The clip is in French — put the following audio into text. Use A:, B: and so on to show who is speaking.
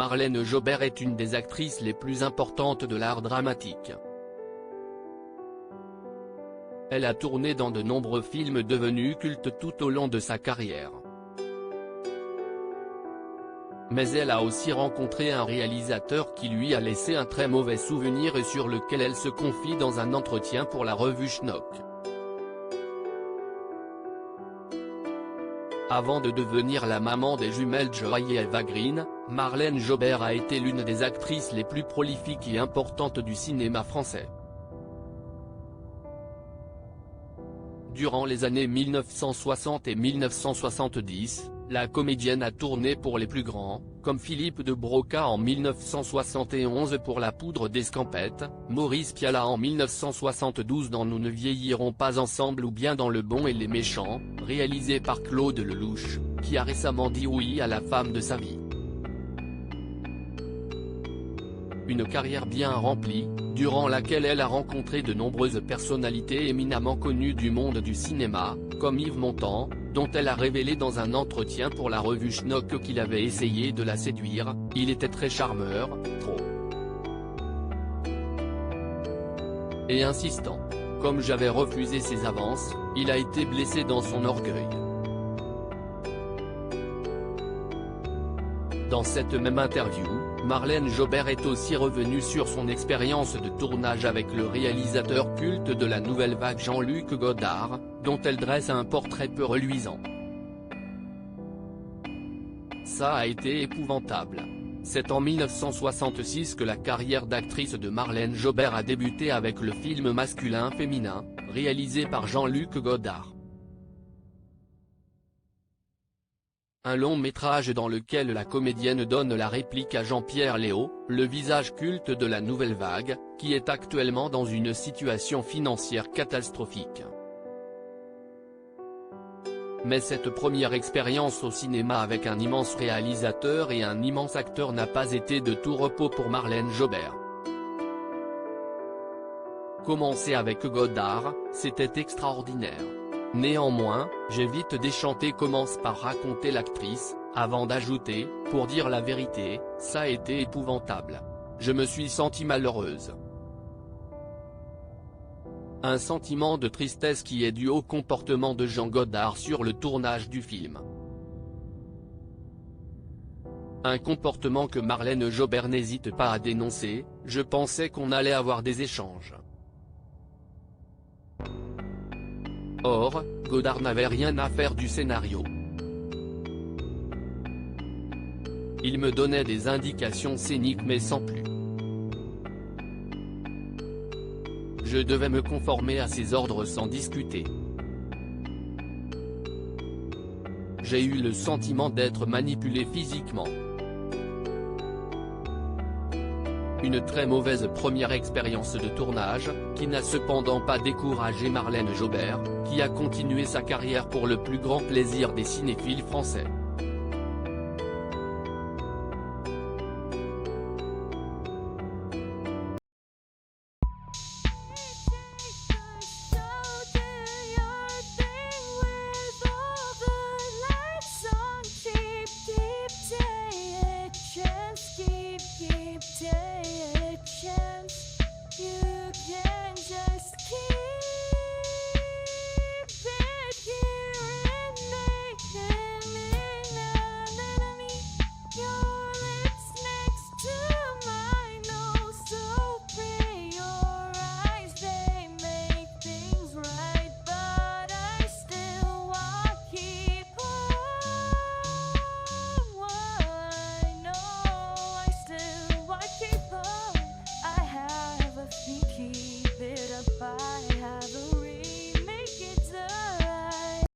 A: Marlène Jobert est une des actrices les plus importantes de l'art dramatique. Elle a tourné dans de nombreux films devenus cultes tout au long de sa carrière. Mais elle a aussi rencontré un réalisateur qui lui a laissé un très mauvais souvenir et sur lequel elle se confie dans un entretien pour la revue Schnock. Avant de devenir la maman des jumelles Joy et Eva Green, Marlène Jobert a été l'une des actrices les plus prolifiques et importantes du cinéma français. Durant les années 1960 et 1970, la comédienne a tourné pour les plus grands, comme Philippe de Broca en 1971 pour La poudre d'escampette, Maurice Pialat en 1972 dans Nous ne vieillirons pas ensemble ou bien dans Le bon et les méchants, réalisé par Claude Lelouch, qui a récemment dit oui à la femme de sa vie. Une carrière bien remplie, durant laquelle elle a rencontré de nombreuses personnalités éminemment connues du monde du cinéma, comme Yves Montand, dont elle a révélé dans un entretien pour la revue Schnock qu'il avait essayé de la séduire, il était très charmeur, trop. Et insistant. Comme j'avais refusé ses avances, il a été blessé dans son orgueil. Dans cette même interview, Marlène Jobert est aussi revenue sur son expérience de tournage avec le réalisateur culte de la nouvelle vague Jean-Luc Godard, dont elle dresse un portrait peu reluisant. Ça a été épouvantable. C'est en 1966 que la carrière d'actrice de Marlène Jobert a débuté avec le film Masculin-Féminin, réalisé par Jean-Luc Godard. Un long métrage dans lequel la comédienne donne la réplique à Jean-Pierre Léaud, le visage culte de la nouvelle vague, qui est actuellement dans une situation financière catastrophique. Mais cette première expérience au cinéma avec un immense réalisateur et un immense acteur n'a pas été de tout repos pour Marlène Jobert. Commencer avec Godard, c'était extraordinaire. Néanmoins, j'ai vite déchanté commence par raconter l'actrice, avant d'ajouter, pour dire la vérité, ça a été épouvantable. Je me suis sentie malheureuse. Un sentiment de tristesse qui est dû au comportement de Jean Godard sur le tournage du film. Un comportement que Marlène Jobert n'hésite pas à dénoncer, je pensais qu'on allait avoir des échanges. Or, Godard n'avait rien à faire du scénario. Il me donnait des indications scéniques mais sans plus. Je devais me conformer à ses ordres sans discuter. J'ai eu le sentiment d'être manipulé physiquement. Une très mauvaise première expérience de tournage, qui n'a cependant pas découragé Marlène Jobert, qui a continué sa carrière pour le plus grand plaisir des cinéphiles français.